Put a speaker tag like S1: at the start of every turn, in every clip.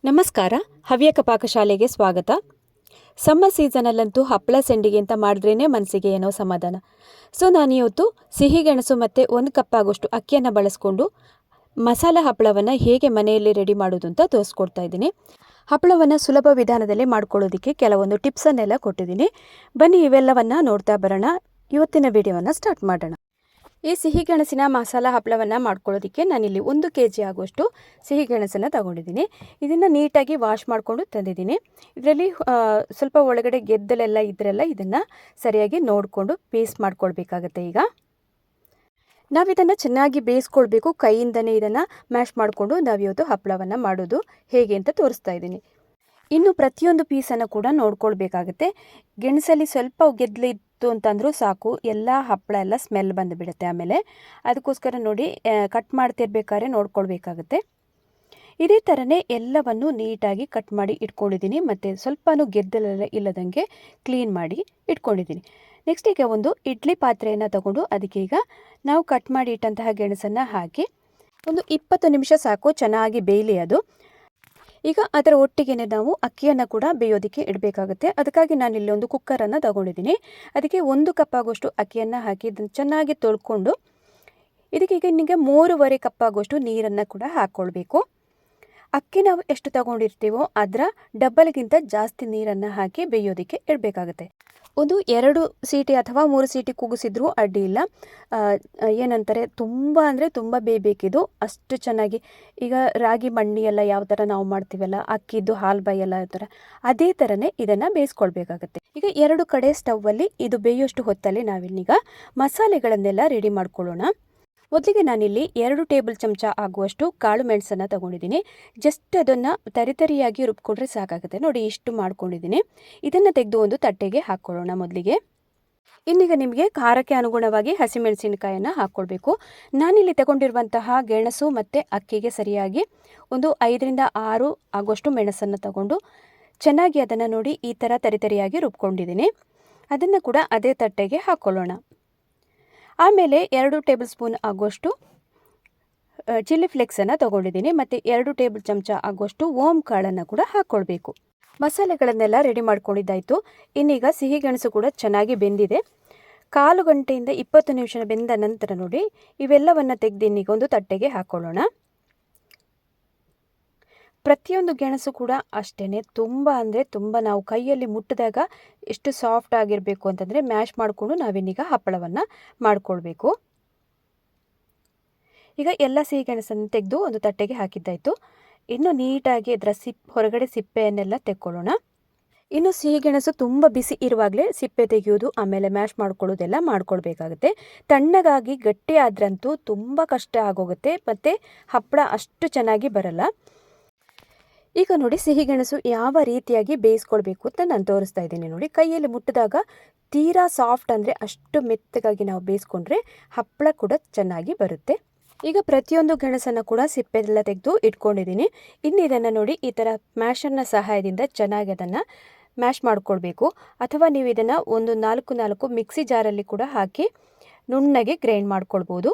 S1: ನಮಸ್ಕಾರ. ಹವ್ಯಕ ಪಾಕಶಾಲೆಗೆ ಸ್ವಾಗತ. ಸಮ್ಮರ್ ಸೀಸನಲ್ಲಂತೂ ಹಪ್ಪಳ ಸಂಡಿಗೆ ಅಂತ ಮಾಡಿದ್ರೇ ಮನಸ್ಸಿಗೆ ಏನೋ ಸಮಾಧಾನ. ಸೊ ನಾನಿವತ್ತು ಸಿಹಿಗೆಣಸು ಮತ್ತು 1 ಕಪ್ ಆಗೋಷ್ಟು ಅಕ್ಕಿಯನ್ನು ಬಳಸ್ಕೊಂಡು ಮಸಾಲ ಹಪ್ಪಳವನ್ನು ಹೇಗೆ ಮನೆಯಲ್ಲಿ ರೆಡಿ ಮಾಡೋದು ಅಂತ ತೋರಿಸ್ಕೊಡ್ತಾ ಇದ್ದೀನಿ. ಹಪ್ಪಳವನ್ನು ಸುಲಭ ವಿಧಾನದಲ್ಲಿ ಮಾಡ್ಕೊಳ್ಳೋದಕ್ಕೆ ಕೆಲವೊಂದು ಟಿಪ್ಸನ್ನೆಲ್ಲ ಕೊಟ್ಟಿದ್ದೀನಿ. ಬನ್ನಿ ಇವೆಲ್ಲವನ್ನು ನೋಡ್ತಾ ಬರೋಣ. ಇವತ್ತಿನ ವಿಡಿಯೋವನ್ನು ಸ್ಟಾರ್ಟ್ ಮಾಡೋಣ. ಈ ಸಿಹಿಗೆಣಸಿನ ಮಸಾಲ ಹಪ್ಪಳವನ್ನು ಮಾಡ್ಕೊಳ್ಳೋದಕ್ಕೆ ನಾನಿಲ್ಲಿ 1 kg ಆಗುವಷ್ಟು ಸಿಹಿಗೆಣಸನ್ನು ತಗೊಂಡಿದ್ದೀನಿ. ಇದನ್ನು ನೀಟಾಗಿ ವಾಶ್ ಮಾಡಿಕೊಂಡು ತಂದಿದ್ದೀನಿ. ಇದರಲ್ಲಿ ಸ್ವಲ್ಪ ಒಳಗಡೆ ಗೆದ್ದಲೆಲ್ಲ ಇದ್ರೆಲ್ಲ ಇದನ್ನು ಸರಿಯಾಗಿ ನೋಡಿಕೊಂಡು ಪೀಸ್ ಮಾಡ್ಕೊಳ್ಬೇಕಾಗತ್ತೆ. ಈಗ ನಾವಿದನ್ನು ಚೆನ್ನಾಗಿ ಬೇಯಿಸ್ಕೊಳ್ಬೇಕು. ಕೈಯಿಂದನೇ ಇದನ್ನು ಮ್ಯಾಶ್ ಮಾಡಿಕೊಂಡು ನಾವಿವತ್ತು ಹಪ್ಪಳವನ್ನು ಮಾಡೋದು ಹೇಗೆ ಅಂತ ತೋರಿಸ್ತಾ ಇದ್ದೀನಿ. ಇನ್ನು ಪ್ರತಿಯೊಂದು ಪೀಸನ್ನು ಕೂಡ ನೋಡ್ಕೊಳ್ಬೇಕಾಗತ್ತೆ. ಗೆಣಸಲ್ಲಿ ಸ್ವಲ್ಪ ಗೆದ್ದಲಿತ್ತು ಅಂತಂದರೂ ಸಾಕು, ಎಲ್ಲ ಹಪ್ಪಳ ಎಲ್ಲ ಸ್ಮೆಲ್ ಬಂದುಬಿಡುತ್ತೆ. ಆಮೇಲೆ ಅದಕ್ಕೋಸ್ಕರ ನೋಡಿ ಕಟ್ ಮಾಡ್ತಿರ್ಬೇಕಾದ್ರೆ ನೋಡ್ಕೊಳ್ಬೇಕಾಗತ್ತೆ. ಇದೇ ಥರನೇ ಎಲ್ಲವನ್ನು ನೀಟಾಗಿ ಕಟ್ ಮಾಡಿ ಇಟ್ಕೊಂಡಿದ್ದೀನಿ ಮತ್ತು ಸ್ವಲ್ಪನೂ ಗೆದ್ದಲೆಲ್ಲ ಇಲ್ಲದಂಗೆ ಕ್ಲೀನ್ ಮಾಡಿ ಇಟ್ಕೊಂಡಿದ್ದೀನಿ. ನೆಕ್ಸ್ಟ್ ಈಗ ಒಂದು ಇಡ್ಲಿ ಪಾತ್ರೆಯನ್ನು ತಗೊಂಡು ಅದಕ್ಕೆ ಈಗ ನಾವು ಕಟ್ ಮಾಡಿ ಇಟ್ಟಂತಹ ಗೆಣಸನ್ನು ಹಾಕಿ ಒಂದು 20 ನಿಮಿಷ ಸಾಕು, ಚೆನ್ನಾಗಿ ಬೇಯಲಿ ಅದು. ಈಗ ಅದರ ಒಟ್ಟಿಗೆ ನಾವು ಅಕ್ಕಿಯನ್ನು ಕೂಡ ಬೇಯೋದಕ್ಕೆ ಇಡಬೇಕಾಗುತ್ತೆ. ಅದಕ್ಕಾಗಿ ನಾನಿಲ್ಲಿ ಒಂದು ಕುಕ್ಕರನ್ನು ತಗೊಂಡಿದ್ದೀನಿ. ಅದಕ್ಕೆ 1 ಕಪ್ ಆಗೋಷ್ಟು ಅಕ್ಕಿಯನ್ನು ಹಾಕಿ ಇದನ್ನು ಚೆನ್ನಾಗಿ ತೊಳ್ಕೊಂಡು ಇದಕ್ಕೆ ಈಗ ನಿಮಗೆ 3.5 ಕಪ್ ಆಗೋಷ್ಟು ನೀರನ್ನು ಕೂಡ ಹಾಕ್ಕೊಳ್ಬೇಕು. ಅಕ್ಕಿ ನಾವು ಎಷ್ಟು ತಗೊಂಡಿರ್ತೀವೋ ಅದರ ಡಬಲ್ಗಿಂತ ಜಾಸ್ತಿ ನೀರನ್ನು ಹಾಕಿ ಬೇಯೋದಕ್ಕೆ ಇಡಬೇಕಾಗುತ್ತೆ. ಒಂದು 2 ಸೀಟಿ ಅಥವಾ 3 ಸೀಟಿ ಕೂಗಿಸಿದ್ರೂ ಅಡ್ಡಿ ಇಲ್ಲ. ಏನಂತಾರೆ, ತುಂಬ ಅಂದರೆ ತುಂಬ ಬೇಯಬೇಕಿದು, ಅಷ್ಟು ಚೆನ್ನಾಗಿ. ಈಗ ರಾಗಿ ಮಂಡಿ ಎಲ್ಲ ಯಾವ ಥರ ನಾವು ಮಾಡ್ತೀವಲ್ಲ, ಅಕ್ಕಿದ್ದು ಹಾಲು ಬಾಯೆಲ್ಲ ಥರ, ಅದೇ ಥರನೇ ಇದನ್ನು ಬೇಯಿಸ್ಕೊಳ್ಬೇಕಾಗತ್ತೆ. ಈಗ 2 ಕಡೆ ಸ್ಟವ್ವಲ್ಲಿ ಇದು ಬೇಯೋಷ್ಟು ಹೊತ್ತಲ್ಲಿ ನಾವಿನ್ನೀಗ ಮಸಾಲೆಗಳನ್ನೆಲ್ಲ ರೆಡಿ ಮಾಡ್ಕೊಳ್ಳೋಣ. ಮೊದಲಿಗೆ ನಾನಿಲ್ಲಿ 2 ಟೇಬಲ್ ಚಮಚ ಆಗುವಷ್ಟು ಕಾಳು ಮೆಣಸನ್ನು ತಗೊಂಡಿದ್ದೀನಿ. ಜಸ್ಟ್ ಅದನ್ನು ತರಿತರಿಯಾಗಿ ರುಬ್ಕೊಂಡ್ರೆ ಸಾಕಾಗುತ್ತೆ. ನೋಡಿ, ಇಷ್ಟು ಮಾಡ್ಕೊಂಡಿದ್ದೀನಿ. ಇದನ್ನು ತೆಗೆದು ಒಂದು ತಟ್ಟೆಗೆ ಹಾಕ್ಕೊಳ್ಳೋಣ ಮೊದಲಿಗೆ. ಇನ್ನೀಗ ನಿಮಗೆ ಖಾರಕ್ಕೆ ಅನುಗುಣವಾಗಿ ಹಸಿಮೆಣಸಿನಕಾಯನ್ನು ಹಾಕ್ಕೊಳ್ಬೇಕು. ನಾನಿಲ್ಲಿ ತಗೊಂಡಿರುವಂತಹ ಗೆಣಸು ಮತ್ತು ಅಕ್ಕಿಗೆ ಸರಿಯಾಗಿ ಒಂದು 5ರಿಂದ 6 ಆಗುವಷ್ಟು ಮೆಣಸನ್ನು ತಗೊಂಡು ಚೆನ್ನಾಗಿ ಅದನ್ನು ನೋಡಿ ಈ ಥರ ತರಿತರಿಯಾಗಿ ರುಬ್ಕೊಂಡಿದ್ದೀನಿ. ಅದನ್ನು ಕೂಡ ಅದೇ ತಟ್ಟೆಗೆ ಹಾಕ್ಕೊಳ್ಳೋಣ. ಆಮೇಲೆ 2 ಟೇಬಲ್ ಸ್ಪೂನ್ ಆಗುವಷ್ಟು ಚಿಲ್ಲಿ ಫ್ಲೇಕ್ಸನ್ನು ತೊಗೊಂಡಿದ್ದೀನಿ ಮತ್ತು 2 ಟೇಬಲ್ ಚಮಚ ಆಗುವಷ್ಟು ಓಂ ಕಾಳನ್ನು ಕೂಡ ಹಾಕ್ಕೊಳ್ಬೇಕು. ಮಸಾಲೆಗಳನ್ನೆಲ್ಲ ರೆಡಿ ಮಾಡ್ಕೊಂಡಿದ್ದಾಯಿತು. ಇನ್ನೀಗ ಸಿಹಿಗೆಣಸು ಕೂಡ ಚೆನ್ನಾಗಿ ಬೆಂದಿದೆ. 1/4 ಗಂಟೆಯಿಂದ 20 ನಿಮಿಷ ಬೆಂದ ನಂತರ ನೋಡಿ ಇವೆಲ್ಲವನ್ನು ತೆಗೆದು ಇನ್ನೀಗ ಒಂದು ತಟ್ಟೆಗೆ ಹಾಕ್ಕೊಳ್ಳೋಣ. ಪ್ರತಿಯೊಂದು ಗೆಣಸು ಕೂಡ ಅಷ್ಟೇ, ತುಂಬ ಅಂದರೆ ತುಂಬ ನಾವು ಕೈಯಲ್ಲಿ ಮುಟ್ಟಿದಾಗ ಎಷ್ಟು ಸಾಫ್ಟ್ ಆಗಿರಬೇಕು ಅಂತಂದರೆ ಮ್ಯಾಶ್ ಮಾಡಿಕೊಂಡು ನಾವಿನ್ನೀಗ ಹಪ್ಪಳವನ್ನು ಮಾಡಿಕೊಳ್ಬೇಕು. ಈಗ ಎಲ್ಲ ಸಿಹಿಗೆಣಸನ್ನು ತೆಗೆದು ಒಂದು ತಟ್ಟೆಗೆ ಹಾಕಿದ್ದಾಯಿತು. ಇನ್ನು ನೀಟಾಗಿ ಅದರ ಹೊರಗಡೆ ಸಿಪ್ಪೆಯನ್ನೆಲ್ಲ ತೆಕ್ಕೊಳ್ಳೋಣ. ಇನ್ನು ಸಿಹಿಗೆಣಸು ತುಂಬ ಬಿಸಿ ಇರುವಾಗಲೇ ಸಿಪ್ಪೆ ತೆಗೆಯೋದು ಆಮೇಲೆ ಮ್ಯಾಶ್ ಮಾಡ್ಕೊಳ್ಳೋದೆಲ್ಲ ಮಾಡ್ಕೊಳ್ಬೇಕಾಗುತ್ತೆ. ತಣ್ಣಗಾಗಿ ಗಟ್ಟಿ ಆದ್ರಂತೂ ತುಂಬ ಕಷ್ಟ ಆಗೋಗುತ್ತೆ ಮತ್ತು ಹಪ್ಪಳ ಅಷ್ಟು ಚೆನ್ನಾಗಿ ಬರಲ್ಲ. ಈಗ ನೋಡಿ ಸಿಹಿಗೆಣಸು ಯಾವ ರೀತಿಯಾಗಿ ಬೇಯಿಸ್ಕೊಳ್ಬೇಕು ಅಂತ ನಾನು ತೋರಿಸ್ತಾ ಇದ್ದೀನಿ. ನೋಡಿ, ಕೈಯಲ್ಲಿ ಮುಟ್ಟಿದಾಗ ತೀರಾ ಸಾಫ್ಟ್ ಅಂದರೆ ಅಷ್ಟು ಮೆತ್ತಗಾಗಿ ನಾವು ಬೇಯಿಸ್ಕೊಂಡ್ರೆ ಹಪ್ಪಳ ಕೂಡ ಚೆನ್ನಾಗಿ ಬರುತ್ತೆ. ಈಗ ಪ್ರತಿಯೊಂದು ಗೆಣಸನ್ನು ಕೂಡ ಸಿಪ್ಪೆಲ್ಲ ತೆಗೆದು ಇಟ್ಕೊಂಡಿದ್ದೀನಿ. ಇನ್ನು ಇದನ್ನು ನೋಡಿ ಈ ಥರ ಮ್ಯಾಶರ್ನ ಸಹಾಯದಿಂದ ಚೆನ್ನಾಗಿ ಅದನ್ನು ಮ್ಯಾಶ್ ಮಾಡ್ಕೊಳ್ಬೇಕು. ಅಥವಾ ನೀವು ಇದನ್ನು ಒಂದು 4 ಮಿಕ್ಸಿ ಜಾರಲ್ಲಿ ಕೂಡ ಹಾಕಿ ನುಣ್ಣಗೆ ಗ್ರೈಂಡ್ ಮಾಡ್ಕೊಳ್ಬೋದು.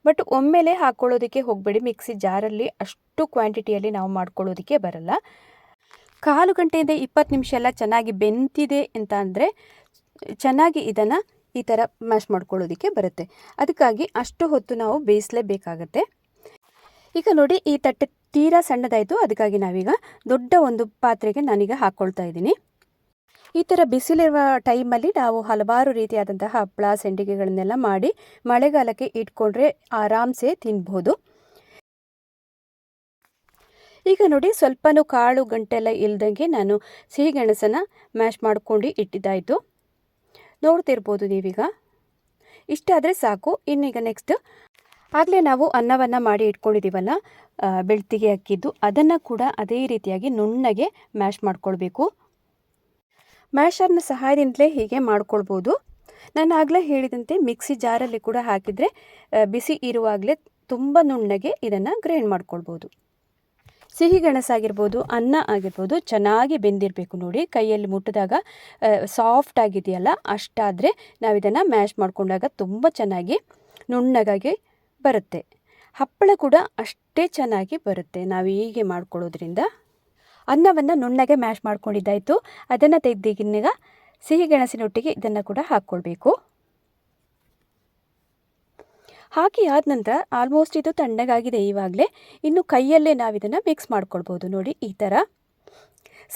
S1: ಬಟ್ ಒಮ್ಮೆಲೆ ಹಾಕ್ಕೊಳ್ಳೋದಕ್ಕೆ ಹೋಗಬೇಡಿ. ಮಿಕ್ಸಿ ಜಾರಲ್ಲಿ ಅಷ್ಟು ಕ್ವಾಂಟಿಟಿಯಲ್ಲಿ ನಾವು ಮಾಡ್ಕೊಳ್ಳೋದಕ್ಕೆ ಬರಲ್ಲ. 1/4 ಗಂಟೆಯಿಂದ 20 ನಿಮಿಷ ಎಲ್ಲ ಚೆನ್ನಾಗಿ ಬೆಂತಿದೆ ಅಂತ ಅಂದರೆ ಚೆನ್ನಾಗಿ ಇದನ್ನು ಈ ಥರ ಮ್ಯಾಶ್ ಮಾಡ್ಕೊಳ್ಳೋದಕ್ಕೆ ಬರುತ್ತೆ. ಅದಕ್ಕಾಗಿ ಅಷ್ಟು ಹೊತ್ತು ನಾವು ಬೇಯಿಸಲೇಬೇಕಾಗತ್ತೆ. ಈಗ ನೋಡಿ ಈ ತಟ್ಟೆ ತೀರಾ ಸಣ್ಣದಾಯಿತು. ಅದಕ್ಕಾಗಿ ನಾವೀಗ ದೊಡ್ಡ ಒಂದು ಪಾತ್ರೆಗೆ ನಾನೀಗ ಹಾಕ್ಕೊಳ್ತಾ ಇದ್ದೀನಿ. ಈ ಥರ ಬಿಸಿಲಿರುವ ಟೈಮಲ್ಲಿ ನಾವು ಹಲವಾರು ರೀತಿಯಾದಂತಹ ಹಪ್ಪಳ ಸಂಡಿಗೆಗಳನ್ನೆಲ್ಲ ಮಾಡಿ ಮಳೆಗಾಲಕ್ಕೆ ಇಟ್ಕೊಂಡ್ರೆ ಆರಾಮ್ಸೆ ತಿನ್ಬೋದು. ಈಗ ನೋಡಿ ಸ್ವಲ್ಪನೂ ಕಾಳು ಗಂಟೆಲ್ಲ ಇಲ್ದಂಗೆ ನಾನು ಸಿಹಿಗೆಣಸನ್ನು ಮ್ಯಾಶ್ ಮಾಡ್ಕೊಂಡು ಇಟ್ಟಿದ್ದಾಯಿತು. ನೋಡ್ತಿರ್ಬೋದು ನೀವೀಗ. ಇಷ್ಟಾದರೆ ಸಾಕು. ಇನ್ನೀಗ ನೆಕ್ಸ್ಟ್ ಆಗಲೇ ನಾವು ಅನ್ನವನ್ನು ಮಾಡಿ ಇಟ್ಕೊಂಡಿದ್ದೀವಲ್ಲ, ಬೆಳ್ತಿಗೆ ಅಕ್ಕಿದ್ದು, ಅದನ್ನು ಕೂಡ ಅದೇ ರೀತಿಯಾಗಿ ನುಣ್ಣಗೆ ಮ್ಯಾಶ್ ಮಾಡ್ಕೊಳ್ಬೇಕು. ಮ್ಯಾಶರ್ನ ಸಹಾಯದಿಂದಲೇ ಹೀಗೆ ಮಾಡ್ಕೊಳ್ಬೋದು. ನಾನು ಆಗಲೇ ಹೇಳಿದಂತೆ ಮಿಕ್ಸಿ ಜಾರಲ್ಲಿ ಕೂಡ ಹಾಕಿದರೆ ಬಿಸಿ ಇರುವಾಗಲೇ ತುಂಬ ನುಣ್ಣಗೆ ಇದನ್ನು ಗ್ರೈಂಡ್ ಮಾಡ್ಕೊಳ್ಬೋದು. ಸಿಹಿಗೆಣಸಾಗಿರ್ಬೋದು, ಅನ್ನ ಆಗಿರ್ಬೋದು, ಚೆನ್ನಾಗಿ ಬೆಂದಿರಬೇಕು. ನೋಡಿ, ಕೈಯಲ್ಲಿ ಮುಟ್ಟಿದಾಗ ಸಾಫ್ಟ್ ಆಗಿದೆಯಲ್ಲ, ಅಷ್ಟಾದರೆ ನಾವು ಇದನ್ನು ಮ್ಯಾಶ್ ಮಾಡಿಕೊಂಡಾಗ ತುಂಬ ಚೆನ್ನಾಗಿ ನುಣ್ಣಗಾಗಿ ಬರುತ್ತೆ. ಹಪ್ಪಳ ಕೂಡ ಅಷ್ಟೇ ಚೆನ್ನಾಗಿ ಬರುತ್ತೆ ನಾವು ಹೀಗೆ ಮಾಡ್ಕೊಳ್ಳೋದ್ರಿಂದ. ಅನ್ನವನ್ನು ನುಣ್ಣಗೆ ಮ್ಯಾಶ್ ಮಾಡ್ಕೊಂಡಿದ್ದಾಯಿತು. ಅದನ್ನು ತೆಗೆದೀಗ ಸಿಹಿ ಗೆಣಸಿನೊಟ್ಟಿಗೆ ಇದನ್ನು ಕೂಡ ಹಾಕ್ಕೊಳ್ಬೇಕು. ಹಾಕಿ ಆದ ನಂತರ ಆಲ್ಮೋಸ್ಟ್ ಇದು ತಣ್ಣಗಾಗಿದೆ ಇವಾಗಲೇ. ಇನ್ನು ಕೈಯಲ್ಲೇ ನಾವು ಇದನ್ನು ಮಿಕ್ಸ್ ಮಾಡ್ಕೊಳ್ಬೋದು. ನೋಡಿ ಈ ಥರ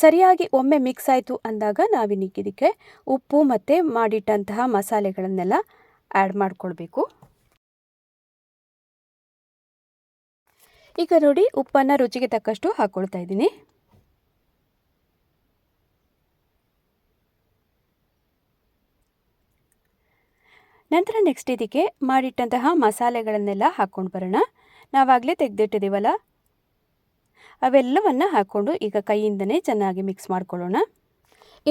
S1: ಸರಿಯಾಗಿ ಒಮ್ಮೆ ಮಿಕ್ಸ್ ಆಯಿತು ಅಂದಾಗ ನಾವಿದಕ್ಕೆ ಉಪ್ಪು ಮತ್ತು ಮಾಡಿಟ್ಟಂತಹ ಮಸಾಲೆಗಳನ್ನೆಲ್ಲ ಆ್ಯಡ್ ಮಾಡ್ಕೊಳ್ಬೇಕು. ಈಗ ನೋಡಿ ಉಪ್ಪನ್ನು ರುಚಿಗೆ ತಕ್ಕಷ್ಟು ಹಾಕ್ಕೊಳ್ತಾ ಇದ್ದೀನಿ. ನಂತರ ನೆಕ್ಸ್ಟ್ ಇದಕ್ಕೆ ಮಾಡಿಟ್ಟಂತಹ ಮಸಾಲೆಗಳನ್ನೆಲ್ಲ ಹಾಕ್ಕೊಂಡು ಬರೋಣ. ನಾವಾಗಲೇ ತೆಗೆದಿಟ್ಟಿದ್ದೀವಲ್ಲ ಅವೆಲ್ಲವನ್ನು ಹಾಕ್ಕೊಂಡು ಈಗ ಕೈಯಿಂದನೇ ಚೆನ್ನಾಗಿ ಮಿಕ್ಸ್ ಮಾಡ್ಕೊಳ್ಳೋಣ.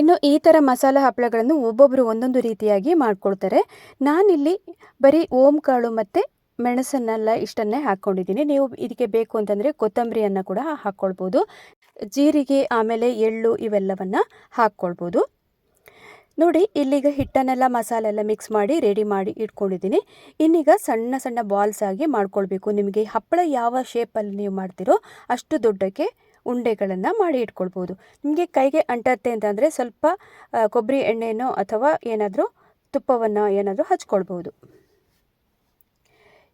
S1: ಇನ್ನು ಈ ಥರ ಮಸಾಲೆ ಹಪ್ಪಳಗಳನ್ನು ಒಬ್ಬೊಬ್ಬರು ಒಂದೊಂದು ರೀತಿಯಾಗಿ ಮಾಡ್ಕೊಳ್ತಾರೆ. ನಾನಿಲ್ಲಿ ಬರೀ ಓಂಕಾಳು ಮತ್ತು ಮೆಣಸನ್ನೆಲ್ಲ ಇಷ್ಟನ್ನೇ ಹಾಕ್ಕೊಂಡಿದ್ದೀನಿ. ನೀವು ಇದಕ್ಕೆ ಬೇಕು ಅಂತಂದರೆ ಕೊತ್ತಂಬರಿಯನ್ನು ಕೂಡ ಹಾಕ್ಕೊಳ್ಬೋದು. ಜೀರಿಗೆ ಆಮೇಲೆ ಎಳ್ಳು ಇವೆಲ್ಲವನ್ನು ಹಾಕ್ಕೊಳ್ಬೋದು. ನೋಡಿ ಇಲ್ಲಿಗ ಹಿಟ್ಟನ್ನೆಲ್ಲ ಮಸಾಲೆ ಎಲ್ಲ ಮಿಕ್ಸ್ ಮಾಡಿ ರೆಡಿ ಮಾಡಿ ಇಟ್ಕೊಂಡಿದ್ದೀನಿ. ಇನ್ನೀಗ ಸಣ್ಣ ಸಣ್ಣ ಬಾಲ್ಸ್ ಆಗಿ ಮಾಡ್ಕೊಳ್ಬೇಕು. ನಿಮಗೆ ಹಪ್ಪಳ ಯಾವ ಶೇಪಲ್ಲಿ ನೀವು ಮಾಡ್ತೀರೋ ಅಷ್ಟು ದೊಡ್ಡಕ್ಕೆ ಉಂಡೆಗಳನ್ನು ಮಾಡಿ ಇಟ್ಕೊಳ್ಬೋದು. ನಿಮಗೆ ಕೈಗೆ ಅಂಟತ್ತೆ ಅಂತಂದರೆ ಸ್ವಲ್ಪ ಕೊಬ್ಬರಿ ಎಣ್ಣೆನೋ ಅಥವಾ ಏನಾದರೂ ತುಪ್ಪವನ್ನು ಏನಾದರೂ ಹಚ್ಕೊಳ್ಬೋದು.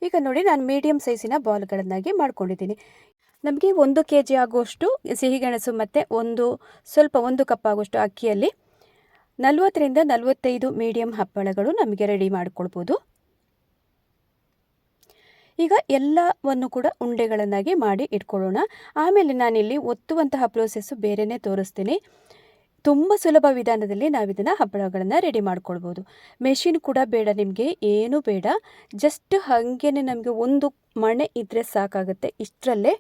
S1: ಈಗ ನೋಡಿ ನಾನು ಮೀಡಿಯಮ್ ಸೈಜಿನ ಬಾಲ್ಗಳನ್ನಾಗಿ ಮಾಡ್ಕೊಂಡಿದ್ದೀನಿ. ನಮಗೆ 1 kg ಆಗುವಷ್ಟು ಸಿಹಿಗೆಣಸು ಮತ್ತು ಒಂದು ಕಪ್ ಆಗುವಷ್ಟು ಅಕ್ಕಿಯಲ್ಲಿ 40ರಿಂದ 45 ಮೀಡಿಯಮ್ ಹಪ್ಪಳಗಳು ನಮಗೆ ರೆಡಿ ಮಾಡಿಕೊಳ್ಬೋದು. ಈಗ ಎಲ್ಲವನ್ನು ಕೂಡ ಉಂಡೆಗಳನ್ನಾಗಿ ಮಾಡಿ ಇಟ್ಕೊಳ್ಳೋಣ. ಆಮೇಲೆ ನಾನಿಲ್ಲಿ ಒತ್ತುವಂತಹ ಪ್ರೋಸೆಸ್ಸು ಬೇರೆಯೇ ತೋರಿಸ್ತೀನಿ. ತುಂಬ ಸುಲಭ ವಿಧಾನದಲ್ಲಿ ನಾವಿದನ್ನು ಹಪ್ಪಳಗಳನ್ನು ರೆಡಿ ಮಾಡ್ಕೊಳ್ಬೋದು. ಮೆಷಿನ್ ಕೂಡ ಬೇಡ, ನಿಮಗೆ ಏನೂ ಬೇಡ. ಜಸ್ಟ್ ಹಾಗೇ ನಮಗೆ ಒಂದು ಮಣೆ ಇದ್ದರೆ ಸಾಕಾಗುತ್ತೆ. ಇಷ್ಟರಲ್ಲೇ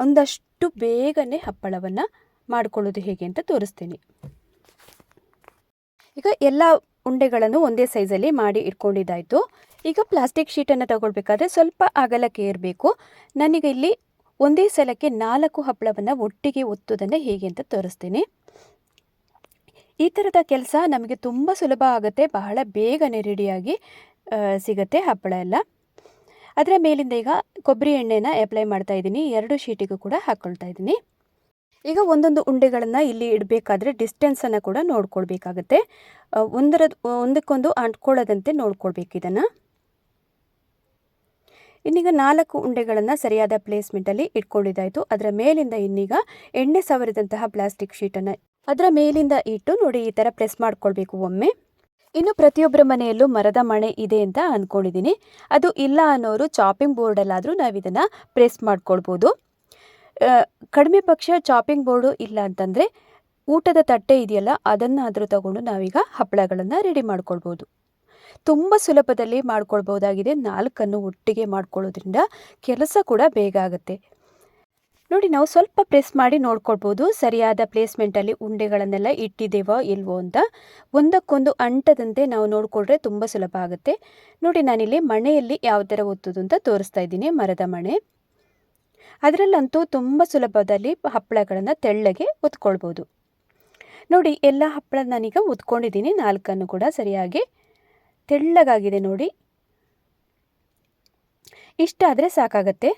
S1: ಒಂದಷ್ಟು ಬೇಗನೆ ಹಪ್ಪಳವನ್ನು ಮಾಡ್ಕೊಳ್ಳೋದು ಹೇಗೆ ಅಂತ ತೋರಿಸ್ತೀನಿ. ಈಗ ಎಲ್ಲ ಉಂಡೆಗಳನ್ನು ಒಂದೇ ಸೈಜಲ್ಲಿ ಮಾಡಿ ಇಟ್ಕೊಂಡಿದ್ದಾಯಿತು. ಈಗ ಪ್ಲಾಸ್ಟಿಕ್ ಶೀಟನ್ನು ತಗೊಳ್ಬೇಕಾದ್ರೆ ಸ್ವಲ್ಪ ಅಗಲಕ್ಕೆ ಇರಬೇಕು. ನನಗೆ ಇಲ್ಲಿ ಒಂದೇ ಸಲಕ್ಕೆ 4 ಹಪ್ಪಳವನ್ನು ಒಟ್ಟಿಗೆ ಒತ್ತೋದನ್ನು ಹೇಗೆ ಅಂತ ತೋರಿಸ್ತೀನಿ. ಈ ಥರದ ಕೆಲಸ ನಮಗೆ ತುಂಬ ಸುಲಭ ಆಗುತ್ತೆ, ಬಹಳ ಬೇಗನೆ ರೆಡಿಯಾಗಿ ಸಿಗುತ್ತೆ ಹಪ್ಪಳ ಎಲ್ಲ. ಅದರ ಮೇಲಿಂದ ಈಗ ಕೊಬ್ಬರಿ ಎಣ್ಣೆನ ಅಪ್ಲೈ ಮಾಡ್ತಾ ಇದ್ದೀನಿ. 2 ಶೀಟಿಗೂ ಕೂಡ ಹಾಕ್ಕೊಳ್ತಾ ಇದ್ದೀನಿ. ಈಗ ಒಂದೊಂದು ಉಂಡೆಗಳನ್ನು ಇಲ್ಲಿ ಇಡಬೇಕಾದ್ರೆ ಡಿಸ್ಟೆನ್ಸನ್ನು ಕೂಡ ನೋಡ್ಕೊಳ್ಬೇಕಾಗತ್ತೆ. ಒಂದಕ್ಕೊಂದು ಅಂಟ್ಕೊಳ್ಳೋದಂತೆ ನೋಡ್ಕೊಳ್ಬೇಕು ಇದನ್ನು. ಇನ್ನೀಗ 4 ಉಂಡೆಗಳನ್ನು ಸರಿಯಾದ ಪ್ಲೇಸ್ಮೆಂಟಲ್ಲಿ ಇಟ್ಕೊಂಡಿದ್ದಾಯಿತು. ಅದರ ಮೇಲಿಂದ ಇನ್ನೀಗ ಎಣ್ಣೆ ಸವರಿದಂತಹ ಪ್ಲಾಸ್ಟಿಕ್ ಶೀಟನ್ನು ಅದರ ಮೇಲಿಂದ ಇಟ್ಟು ನೋಡಿ ಈ ಥರ ಪ್ರೆಸ್ ಮಾಡ್ಕೊಳ್ಬೇಕು ಒಮ್ಮೆ. ಇನ್ನು ಪ್ರತಿಯೊಬ್ಬರ ಮನೆಯಲ್ಲೂ ಮರದ ಮಣೆ ಇದೆ ಅಂತ ಅಂದ್ಕೊಂಡಿದ್ದೀನಿ. ಅದು ಇಲ್ಲ ಅನ್ನೋರು ಚಾಪಿಂಗ್ ಬೋರ್ಡಲ್ಲಾದರೂ ನಾವು ಇದನ್ನು ಪ್ರೆಸ್ ಮಾಡ್ಕೊಳ್ಬೋದು. ಕಡಿಮೆ ಪಕ್ಷ ಚಾಪಿಂಗ್ ಬೋರ್ಡು ಇಲ್ಲ ಅಂತಂದರೆ ಊಟದ ತಟ್ಟೆ ಇದೆಯಲ್ಲ ಅದನ್ನಾದರೂ ತಗೊಂಡು ನಾವೀಗ ಹಪ್ಪಳಗಳನ್ನು ರೆಡಿ ಮಾಡ್ಕೊಳ್ಬೋದು. ತುಂಬ ಸುಲಭದಲ್ಲಿ ಮಾಡ್ಕೊಳ್ಬೋದಾಗಿದೆ. 4 ಒಟ್ಟಿಗೆ ಮಾಡ್ಕೊಳ್ಳೋದ್ರಿಂದ ಕೆಲಸ ಕೂಡ ಬೇಗ ಆಗುತ್ತೆ. ನೋಡಿ ನಾವು ಸ್ವಲ್ಪ ಪ್ರೆಸ್ ಮಾಡಿ ನೋಡ್ಕೊಳ್ಬೋದು ಸರಿಯಾದ ಪ್ಲೇಸ್ಮೆಂಟಲ್ಲಿ ಉಂಡೆಗಳನ್ನೆಲ್ಲ ಇಟ್ಟಿದ್ದೇವೋ ಇಲ್ವೋ ಅಂತ. ಒಂದಕ್ಕೊಂದು ಅಂಟದಂತೆ ನಾವು ನೋಡಿಕೊಂಡ್ರೆ ತುಂಬ ಸುಲಭ ಆಗುತ್ತೆ. ನೋಡಿ ನಾನಿಲ್ಲಿ ಮಣೆಯಲ್ಲಿ ಯಾವ ಥರ ಒತ್ತೋದು ಅಂತ ತೋರಿಸ್ತಾ ಇದ್ದೀನಿ, ಮರದ ಮಣೆ. ಅದರಲ್ಲಂತೂ ತುಂಬ ಸುಲಭದಲ್ಲಿ ಹಪ್ಪಳಗಳನ್ನು ತೆಳ್ಳಗೆ ಒತ್ಕೊಳ್ಬೋದು. ನೋಡಿ ಎಲ್ಲ ಹಪ್ಪಳ ನಾನೀಗ ಒತ್ಕೊಂಡಿದ್ದೀನಿ. 4 ಕೂಡ ಸರಿಯಾಗಿ ತೆಳ್ಳಗಾಗಿದೆ ನೋಡಿ. ಇಷ್ಟಾದರೆ ಸಾಕಾಗತ್ತೆ.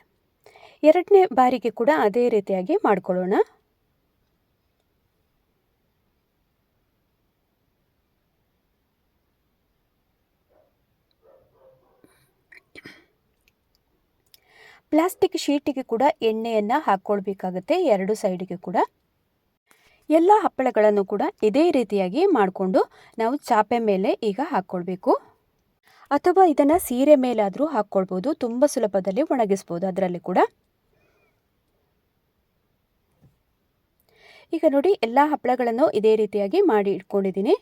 S1: 2ನೇ ಬಾರಿಗೆ ಕೂಡ ಅದೇ ರೀತಿಯಾಗಿ ಮಾಡ್ಕೊಳ್ಳೋಣ. ಪ್ಲಾಸ್ಟಿಕ್ ಶೀಟಿಗೆ ಕೂಡ ಎಣ್ಣೆಯನ್ನು ಹಾಕ್ಕೊಳ್ಬೇಕಾಗತ್ತೆ 2 ಸೈಡಿಗೆ ಕೂಡ. ಎಲ್ಲ ಹಪ್ಪಳಗಳನ್ನು ಕೂಡ ಇದೇ ರೀತಿಯಾಗಿ ಮಾಡಿಕೊಂಡು ನಾವು ಚಾಪೆ ಮೇಲೆ ಈಗ ಹಾಕ್ಕೊಳ್ಬೇಕು. ಅಥವಾ ಇದನ್ನು ಸೀರೆ ಮೇಲಾದರೂ ಹಾಕ್ಕೊಳ್ಬೋದು. ತುಂಬ ಸುಲಭದಲ್ಲಿ ಒಣಗಿಸ್ಬೋದು ಅದರಲ್ಲಿ ಕೂಡ. ಈಗ ನೋಡಿ ಎಲ್ಲ ಹಪ್ಪಳಗಳನ್ನು ಇದೇ ರೀತಿಯಾಗಿ ಮಾಡಿ ಇಟ್ಕೊಂಡಿದ್ದೀನಿ.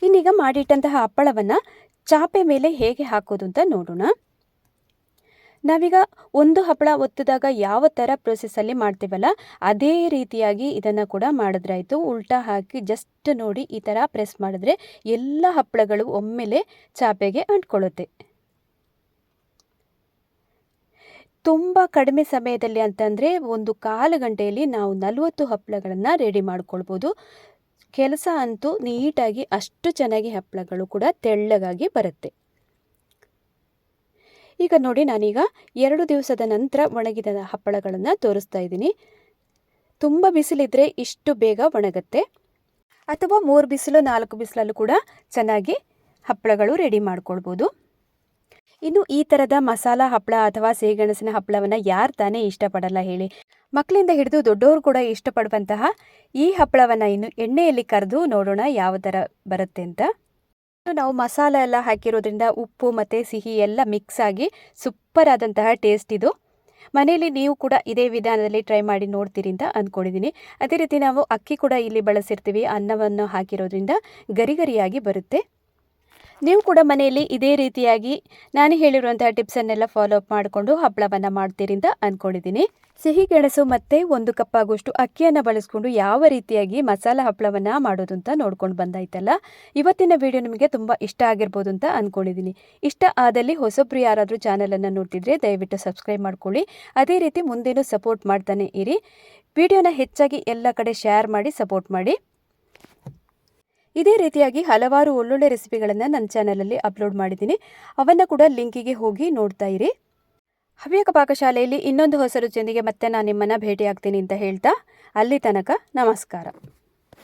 S1: ಇನ್ನೀಗ ಮಾಡಿಟ್ಟಂತಹ ಹಪ್ಪಳವನ್ನು ಚಾಪೆ ಮೇಲೆ ಹೇಗೆ ಹಾಕೋದು ಅಂತ ನೋಡೋಣ. ನಾವೀಗ ಒಂದು ಹಪ್ಪಳ ಒತ್ತಿದಾಗ ಯಾವ ಥರ ಪ್ರೊಸೆಸ್ಸಲ್ಲಿ ಮಾಡ್ತೀವಲ್ಲ ಅದೇ ರೀತಿಯಾಗಿ ಇದನ್ನು ಕೂಡ ಮಾಡಿದ್ರಾಯಿತು. ಉಲ್ಟಾ ಹಾಕಿ ಜಸ್ಟ್ ನೋಡಿ ಈ ಥರ ಪ್ರೆಸ್ ಮಾಡಿದ್ರೆ ಎಲ್ಲ ಹಪ್ಪಳಗಳು ಒಮ್ಮೆಲೆ ಚಾಪೆಗೆ ಅಂಟ್ಕೊಳ್ಳುತ್ತೆ. ತುಂಬ ಕಡಿಮೆ ಸಮಯದಲ್ಲಿ ಅಂತಂದರೆ 1/4 ಗಂಟೆಯಲ್ಲಿ ನಾವು 40 ಹಪ್ಪಳಗಳನ್ನು ರೆಡಿ ಮಾಡ್ಕೊಳ್ಬೋದು. ಕೆಲಸ ಅಂತೂ ನೀಟಾಗಿ ಅಷ್ಟು ಚೆನ್ನಾಗಿ ಹಪ್ಪಳಗಳು ಕೂಡ ತೆಳ್ಳಗಾಗಿ ಬರುತ್ತೆ. ಈಗ ನೋಡಿ ನಾನೀಗ 2 ದಿವಸದ ನಂತರ ಒಣಗಿದ ಹಪ್ಪಳಗಳನ್ನು ತೋರಿಸ್ತಾ ಇದ್ದೀನಿ. ತುಂಬ ಬಿಸಿಲಿದ್ರೆ ಇಷ್ಟು ಬೇಗ ಒಣಗುತ್ತೆ, ಅಥವಾ 3 ಬಿಸಿಲು 4 ಬಿಸಿಲಲ್ಲೂ ಕೂಡ ಚೆನ್ನಾಗಿ ಹಪ್ಪಳಗಳು ರೆಡಿ ಮಾಡ್ಕೊಳ್ಬೋದು. ಇನ್ನು ಈ ಥರದ ಮಸಾಲ ಹಪ್ಪಳ ಅಥವಾ ಸಿಹಿಗೆಣಸಿನ ಹಪ್ಪಳವನ್ನು ಯಾರು ತಾನೇ ಇಷ್ಟಪಡಲ್ಲ ಹೇಳಿ. ಮಕ್ಕಳಿಂದ ಹಿಡಿದು ದೊಡ್ಡವರು ಕೂಡ ಇಷ್ಟಪಡುವಂತಹ ಈ ಹಪ್ಪಳವನ್ನು ಇನ್ನು ಎಣ್ಣೆಯಲ್ಲಿ ಕರೆದು ನೋಡೋಣ ಯಾವ ಥರ ಬರುತ್ತೆ ಅಂತ. ನಾವು ಮಸಾಲ ಎಲ್ಲ ಹಾಕಿರೋದ್ರಿಂದ ಉಪ್ಪು ಮತ್ತು ಸಿಹಿ ಎಲ್ಲ ಮಿಕ್ಸ್ ಆಗಿ ಸೂಪರ್ ಆದಂತಹ ಟೇಸ್ಟ್ ಇದು. ಮನೆಯಲ್ಲಿ ನೀವು ಕೂಡ ಇದೇ ವಿಧಾನದಲ್ಲಿ ಟ್ರೈ ಮಾಡಿ ನೋಡ್ತೀರಿ ಅಂತ ಅಂದ್ಕೊಂಡಿದ್ದೀನಿ. ಅದೇ ರೀತಿ ನಾವು ಅಕ್ಕಿ ಕೂಡ ಇಲ್ಲಿ ಬಳಸಿರ್ತೀವಿ, ಅನ್ನವನ್ನು ಹಾಕಿರೋದ್ರಿಂದ ಗರಿ ಗರಿಯಾಗಿ ಬರುತ್ತೆ. ನೀವು ಕೂಡ ಮನೆಯಲ್ಲಿ ಇದೇ ರೀತಿಯಾಗಿ ನಾನು ಹೇಳಿರುವಂತಹ ಟಿಪ್ಸನ್ನೆಲ್ಲ ಫಾಲೋ ಅಪ್ ಮಾಡಿಕೊಂಡು ಹಪ್ಪಳವನ್ನು ಮಾಡ್ತೀರಿ ಅಂತ ಅಂದ್ಕೊಂಡಿದ್ದೀನಿ. ಸಿಹಿಗೆಣಸು ಮತ್ತು 1 ಕಪ್ ಆಗುವಷ್ಟು ಅಕ್ಕಿಯನ್ನು ಬಳಸ್ಕೊಂಡು ಯಾವ ರೀತಿಯಾಗಿ ಮಸಾಲ ಹಪ್ಪಳವನ್ನು ಮಾಡೋದು ಅಂತ ನೋಡ್ಕೊಂಡು ಬಂದಾಯ್ತಲ್ಲ. ಇವತ್ತಿನ ವಿಡಿಯೋ ನಿಮಗೆ ತುಂಬ ಇಷ್ಟ ಆಗಿರ್ಬೋದು ಅಂತ ಅಂದ್ಕೊಂಡಿದ್ದೀನಿ. ಇಷ್ಟ ಆದಲ್ಲಿ ಹೊಸಬ್ರು ಯಾರಾದರೂ ಚಾನಲನ್ನು ನೋಡ್ತಿದ್ರೆ ದಯವಿಟ್ಟು ಸಬ್ಸ್ಕ್ರೈಬ್ ಮಾಡ್ಕೊಳ್ಳಿ. ಅದೇ ರೀತಿ ಮುಂದೇನೂ ಸಪೋರ್ಟ್ ಮಾಡ್ತಾನೆ ಇರಿ. ವಿಡಿಯೋನ ಹೆಚ್ಚಾಗಿ ಎಲ್ಲ ಕಡೆ ಶೇರ್ ಮಾಡಿ ಸಪೋರ್ಟ್ ಮಾಡಿ. ಇದೇ ರೀತಿಯಾಗಿ ಹಲವಾರು ಒಳ್ಳೊಳ್ಳೆ ರೆಸಿಪಿಗಳನ್ನು ನನ್ನ ಚಾನಲಲ್ಲಿ ಅಪ್ಲೋಡ್ ಮಾಡಿದ್ದೀನಿ. ಅವನ್ನು ಕೂಡ ಲಿಂಕಿಗೆ ಹೋಗಿ ನೋಡ್ತಾ ಇರಿ. ಹವ್ಯಕ ಪಾಕಶಾಲೆಯಲ್ಲಿ ಇನ್ನೊಂದು ಹೊಸ ರುಚಿಯೊಂದಿಗೆ ಮತ್ತೆ ನಾನು ನಿಮ್ಮನ್ನು ಭೇಟಿ ಆಗ್ತೀನಿ ಅಂತ ಹೇಳ್ತಾ ಅಲ್ಲಿ ತನಕ ನಮಸ್ಕಾರ.